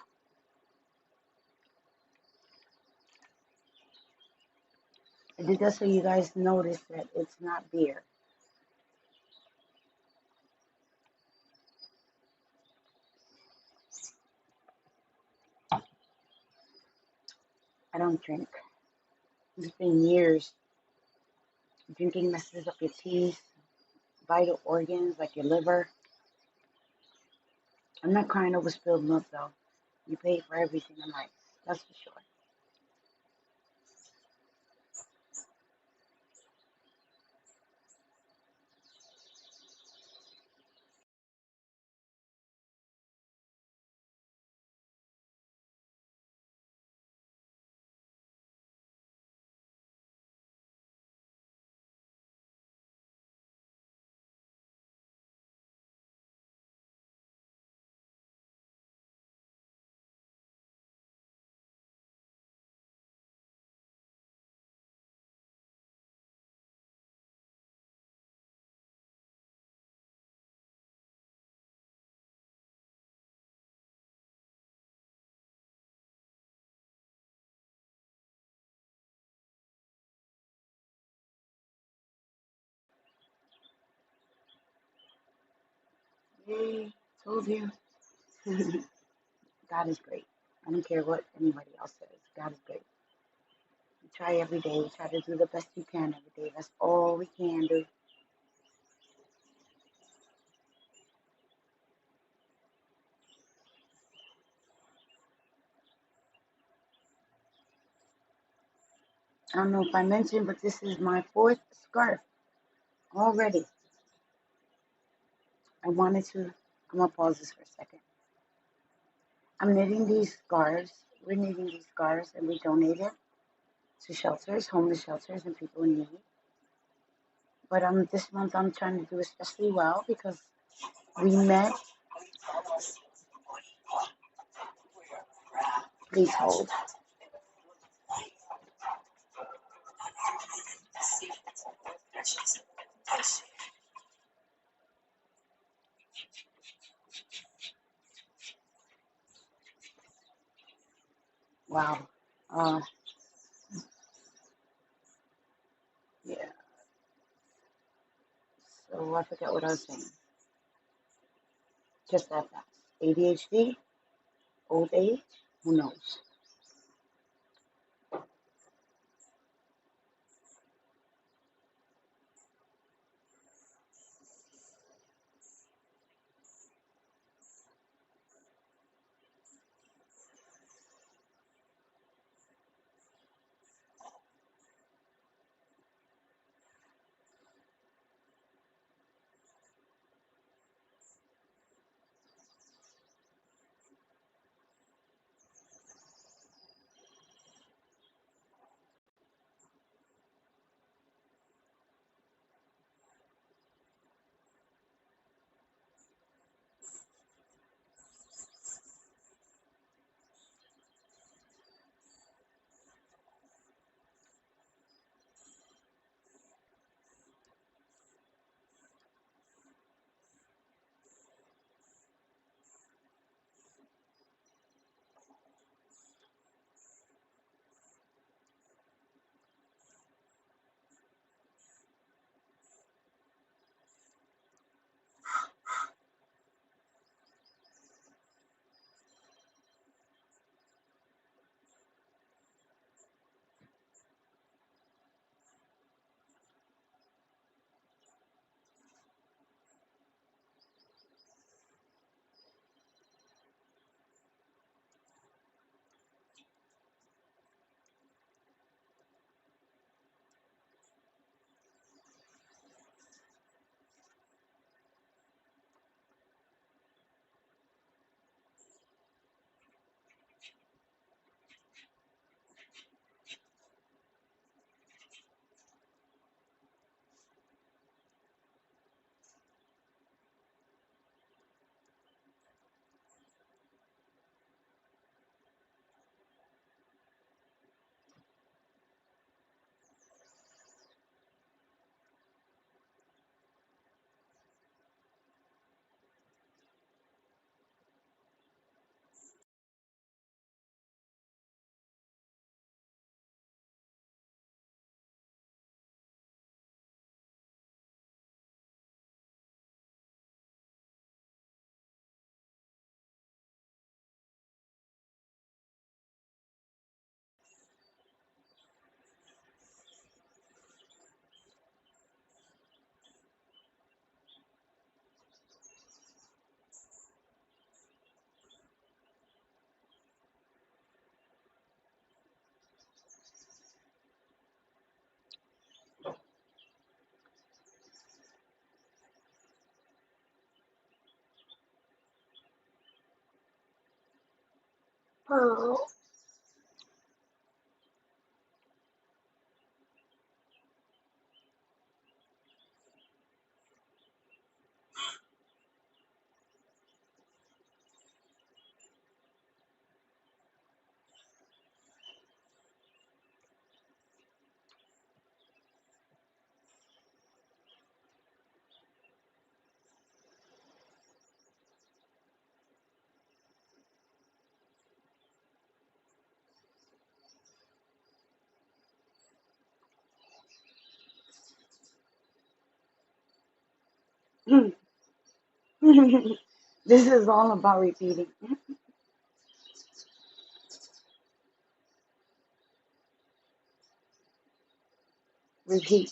I did that so you guys notice that it's not beer. I don't drink. It's been years. Drinking messes up your teeth, vital organs like your liver. I'm not crying over spilled milk though. You pay for everything in life. That's for sure. Hey, told you. God is great. I don't care what anybody else says. God is great. You try every day. You try to do the best you can every day. That's all we can do. I don't know if I mentioned, but this is my 4th scarf already. I wanted to, I'm going to pause this for a second. I'm knitting these scarves. We're knitting these scarves and we donate it to shelters, homeless shelters, and people in need. But this month I'm trying to do especially well because we met. Please hold. Wow. Yeah. So I forget what I was saying. Just that fast. ADHD, old age, who knows? Pearl. This is all about repeating. Repeat.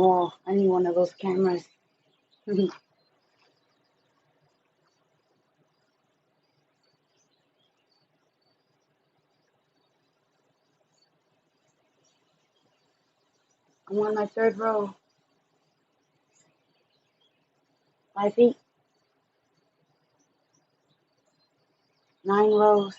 Oh, I need one of those cameras. I want my third row. 5 feet. 9 rows.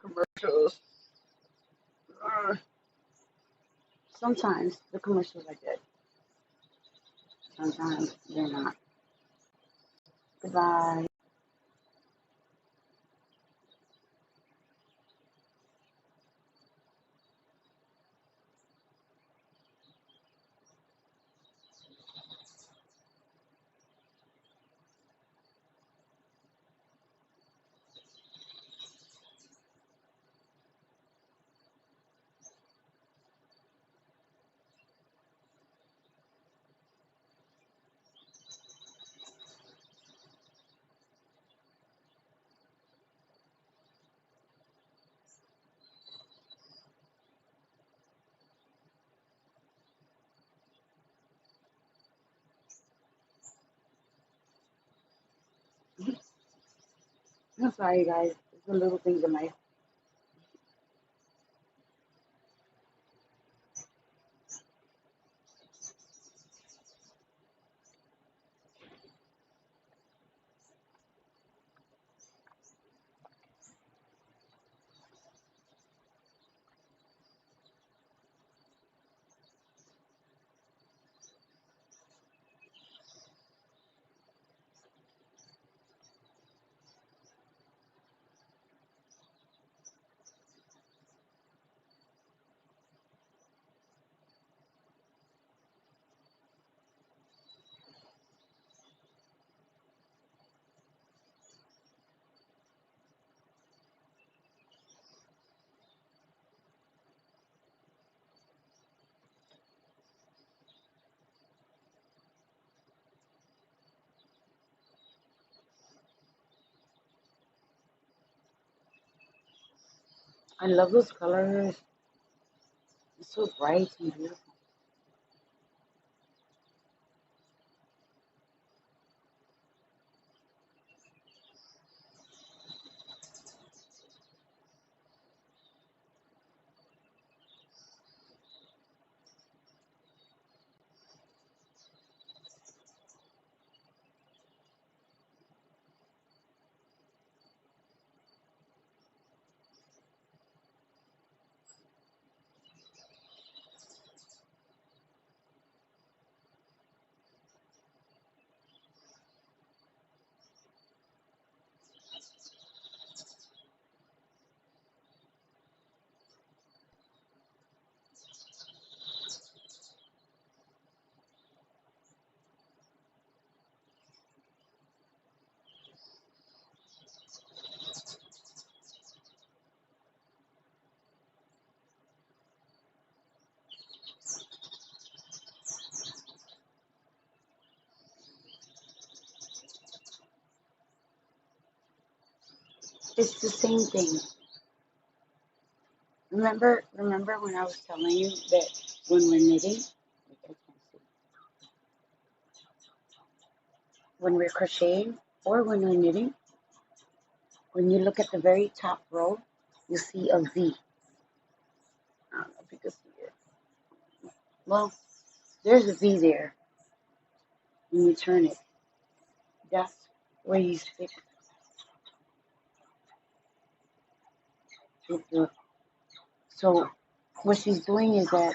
Commercials. Sometimes the commercials are good. Sometimes they're not. Goodbye. I'm sorry, guys. It's the little things in life. I love those colors. It's so bright and beautiful. It's the same thing. Remember when I was telling you that when we're knitting, when we're crocheting or when we're knitting, when you look at the very top row, you see a V. I don't know if you can see it. Well, there's a V there when you turn it. That's where you stick it. So what she's doing is that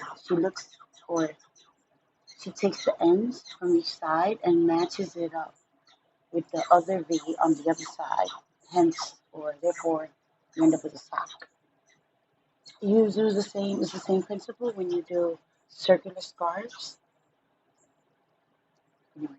she takes the ends from each side and matches it up with the other V on the other side. Therefore, you end up with a sock. You do the same. It's the same principle when you do circular scarves. Anyway,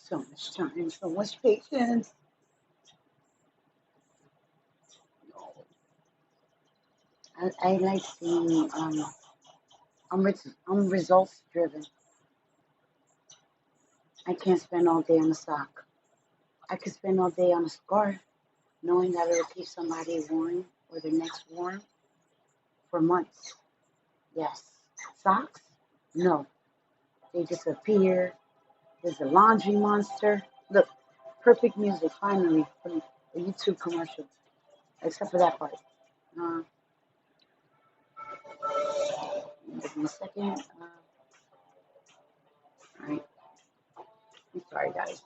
so much time, so much patience. I like seeing. I'm results driven. I can't spend all day on a sock. I could spend all day on a scarf, knowing that it'll keep somebody warm or their necks warm for months. Yes. Socks? No. They disappear. There's a laundry monster. Look, perfect music, finally, from a YouTube commercial. Except for that part. Give me a second. Alright. I'm sorry, guys.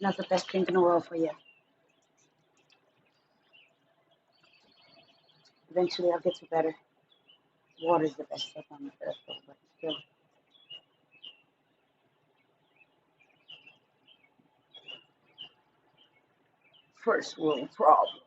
Not the best drink in the world for you. Eventually, I'll get to better. Water's the best stuff on the earth, but still. First world problem.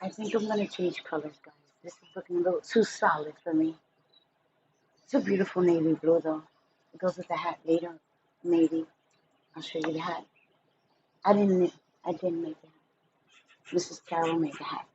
I think I'm gonna change colors, guys. This is looking a little too solid for me. It's a beautiful navy blue though. It goes with the hat later, maybe. I'll show you the hat. I didn't make the hat. Mrs. Carroll made the hat.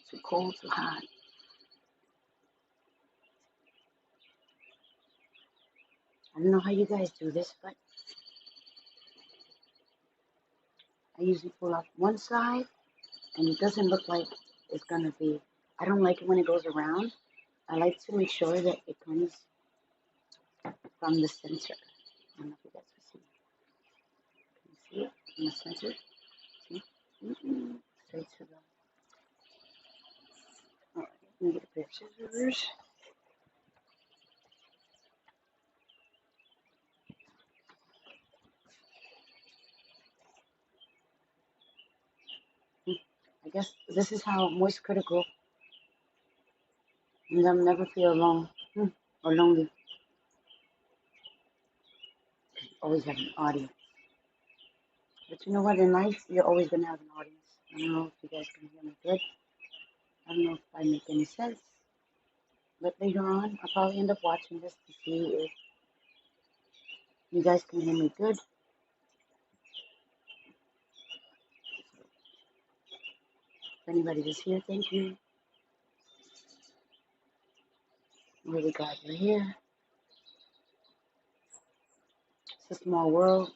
Too cold, too hot. I don't know how you guys do this, but I usually pull up one side and it doesn't look like it's gonna be. I don't like it when it goes around. I like to make sure that it comes from the center. I don't know if you guys can see. Can you see it in the center? See? Straight to the. Alright, let me get a pair of scissors. I guess this is how moist critical, and I'll never feel alone or lonely. Always have an audience. But you know what? In life, you're always gonna have an audience. I don't know if you guys can hear me good. I don't know if I make any sense. But later on, I'll probably end up watching this to see if you guys can hear me good. If anybody is here, thank you. I'm really glad you're here. It's a small world.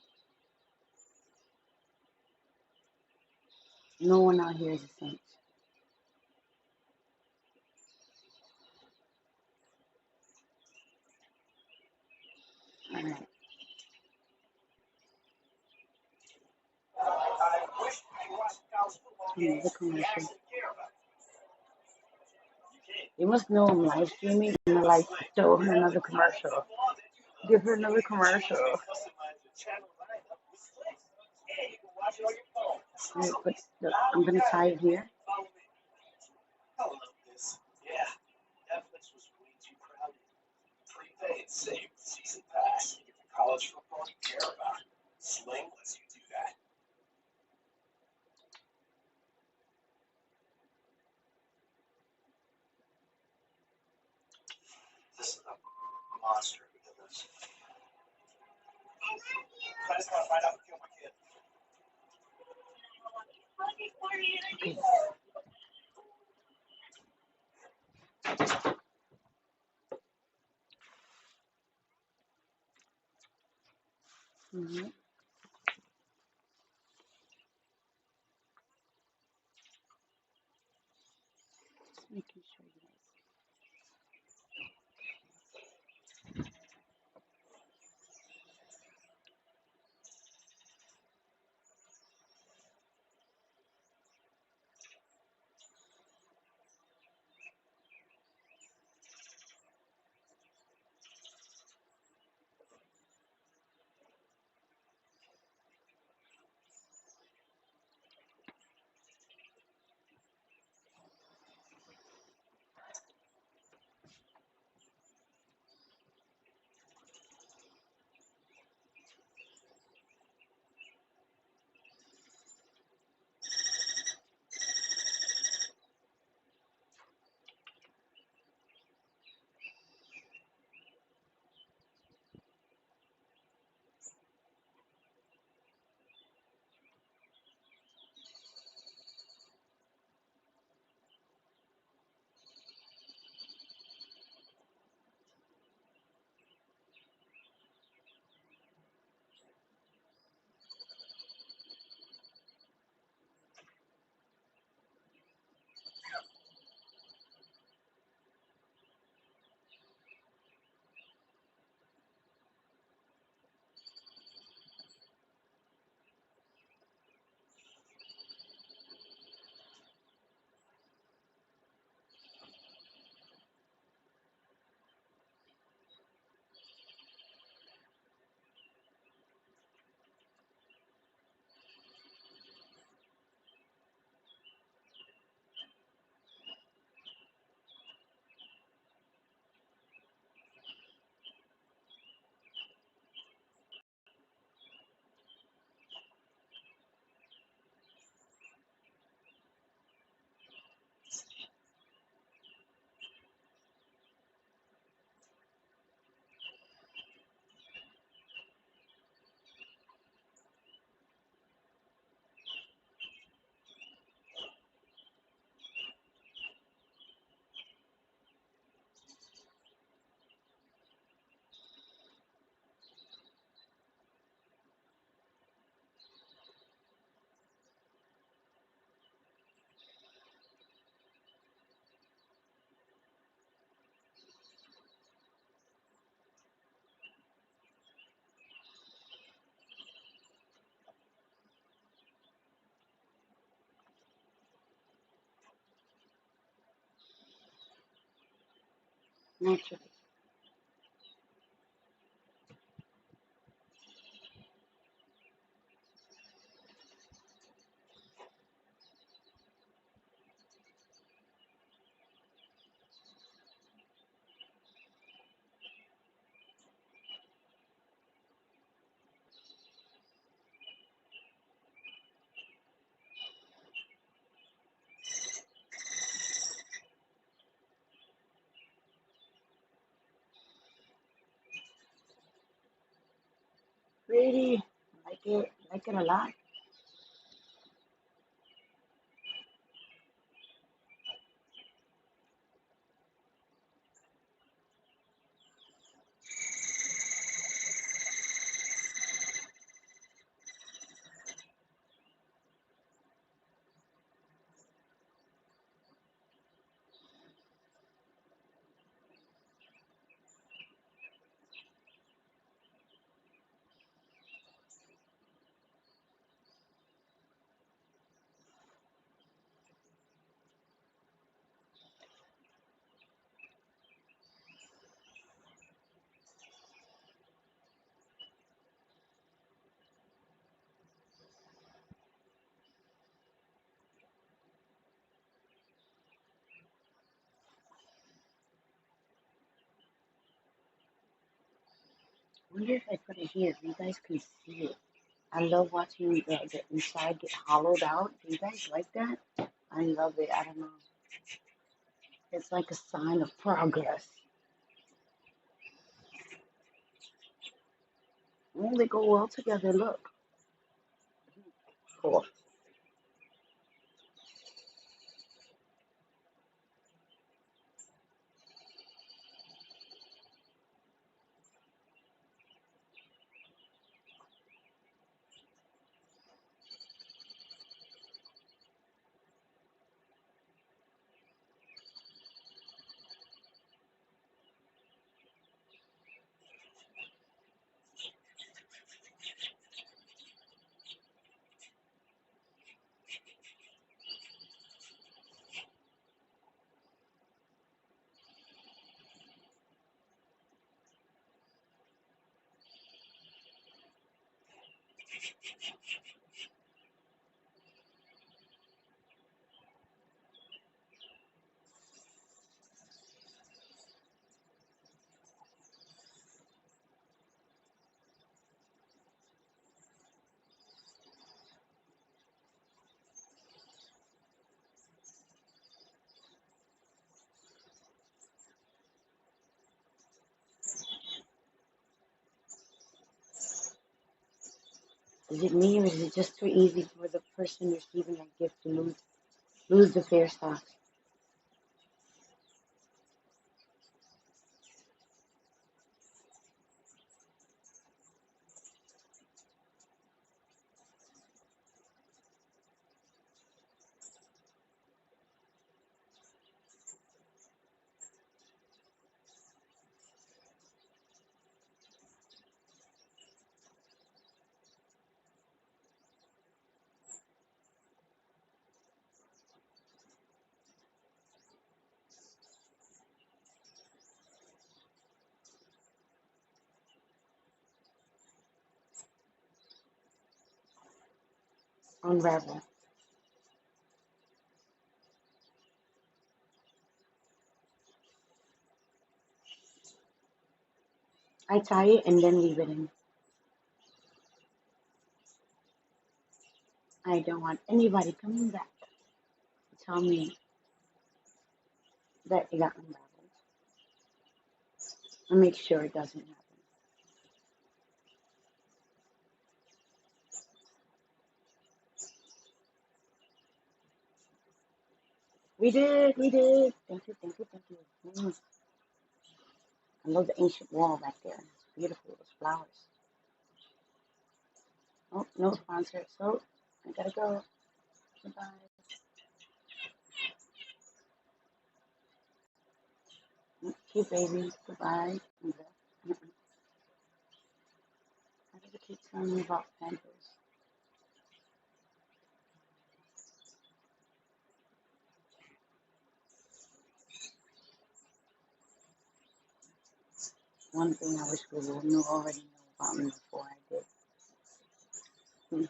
No one out here is a saint. All right. The commercial. You must know I'm live streaming and I like show her another commercial. Give her another commercial. Right, but look, I'm gonna tie it here. Okay. Mm-hmm. Just making sure you guys. naturally. Pretty, like it a lot. I wonder if I put it here, you guys can see it. I love watching the inside get hollowed out. Do you guys like that? I love it. I don't know. It's like a sign of progress. Oh, they go well together. Look. Cool. Is it me or is it just too easy for the person receiving that gift to lose the fair socks? Unravel. I tie it and then leave it in. I don't want anybody coming back to tell me that it got unraveled. I make sure it doesn't happen. We did, we did. Thank you, thank you, thank you. I love the ancient wall back there. It's beautiful, those flowers. Oh, no sponsor, so I gotta go. Goodbye. Cute baby, goodbye. How do you keep telling me about Pampers? one thing I wish people knew already knew about me before I did.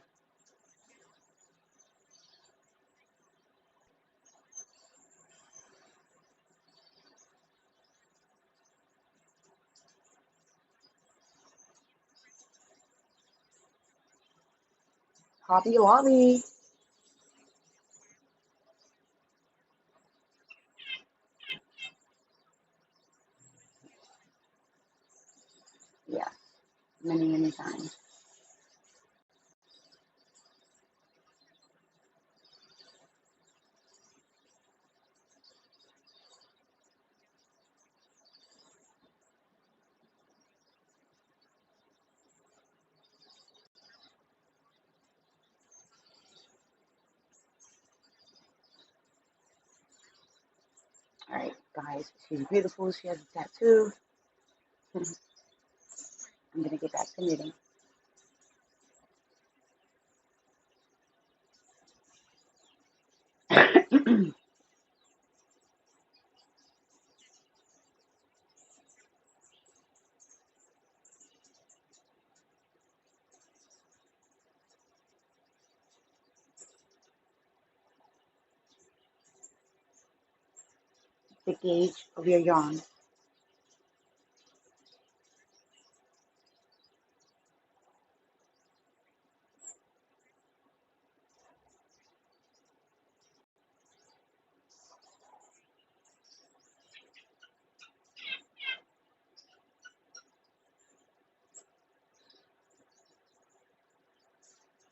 Hobby Lobby. Yeah, many times. All right, guys, she's beautiful. She has a tattoo. I'm gonna get back to knitting. The gauge of your yarn.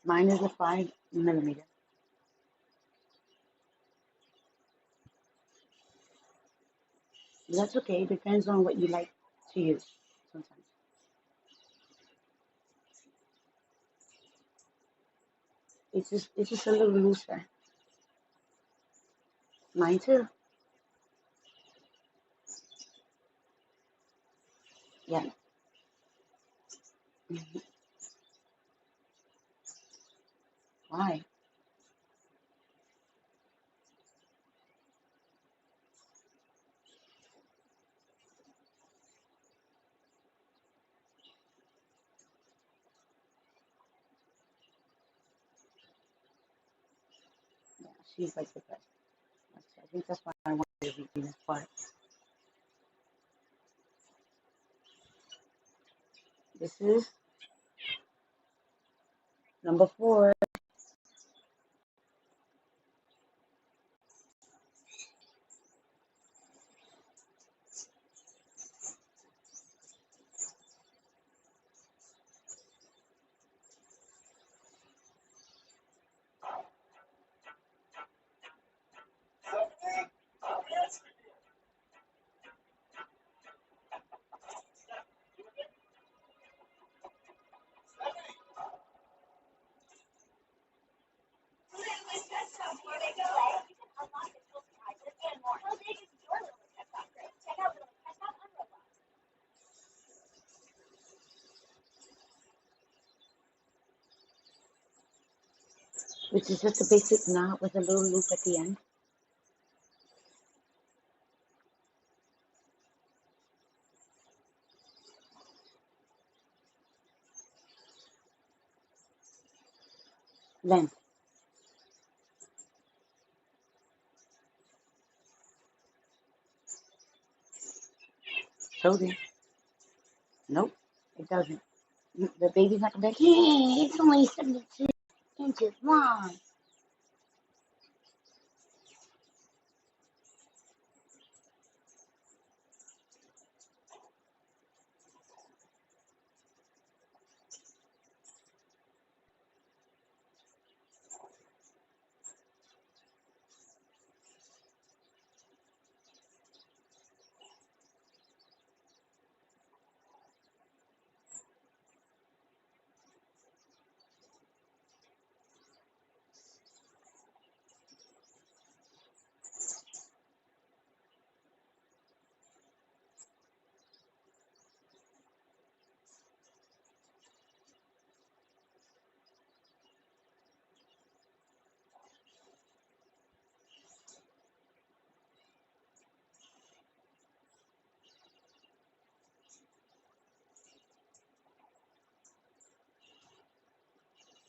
Mine is a 5 millimeter. That's okay. It depends on what you like to use sometimes. It's just a little looser. Mine too. Yeah. Mhm. Why? Yeah, she's like the best. I think that's why I wanted to read this part. This is number 4. Which is just a basic knot with a little loop at the end. Length. Clothing. Nope, it doesn't. The baby's not gonna be like, hey, it's only 72 inches long.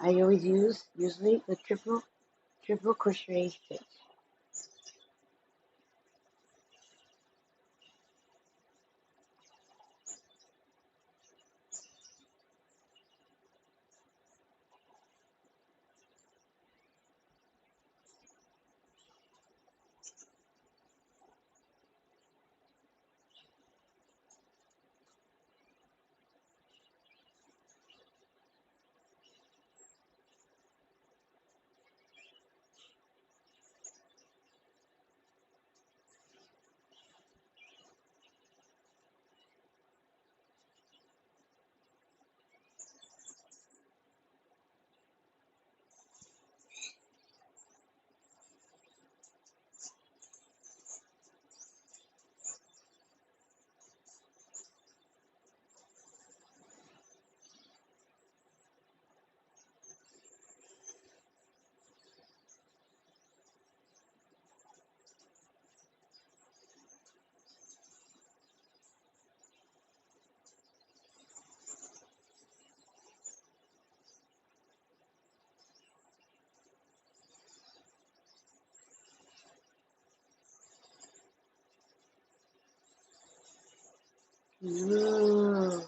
I always use usually the triple crochet stitch. Ooh.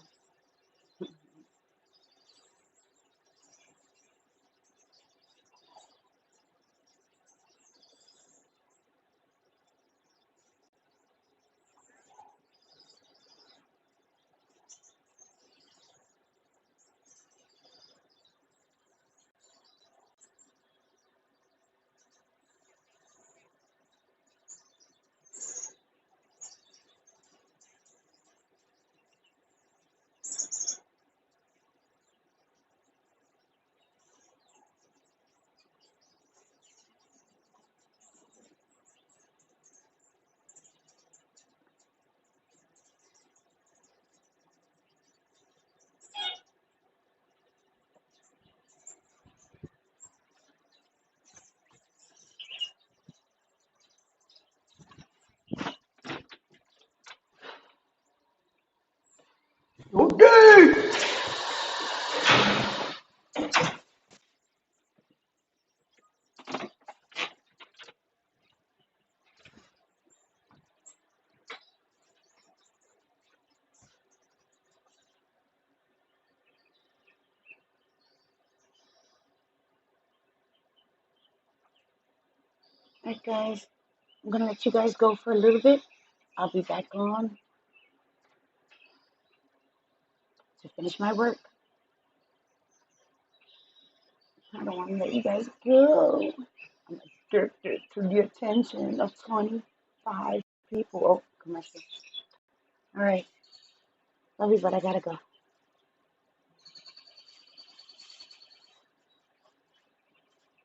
Okay. Alright guys, I'm gonna let you guys go for a little bit. I'll be back on to finish my work. I don't want to let you guys go. I'm addicted to the attention of 25 people. Oh, commercial. Alright, love you, but I gotta go.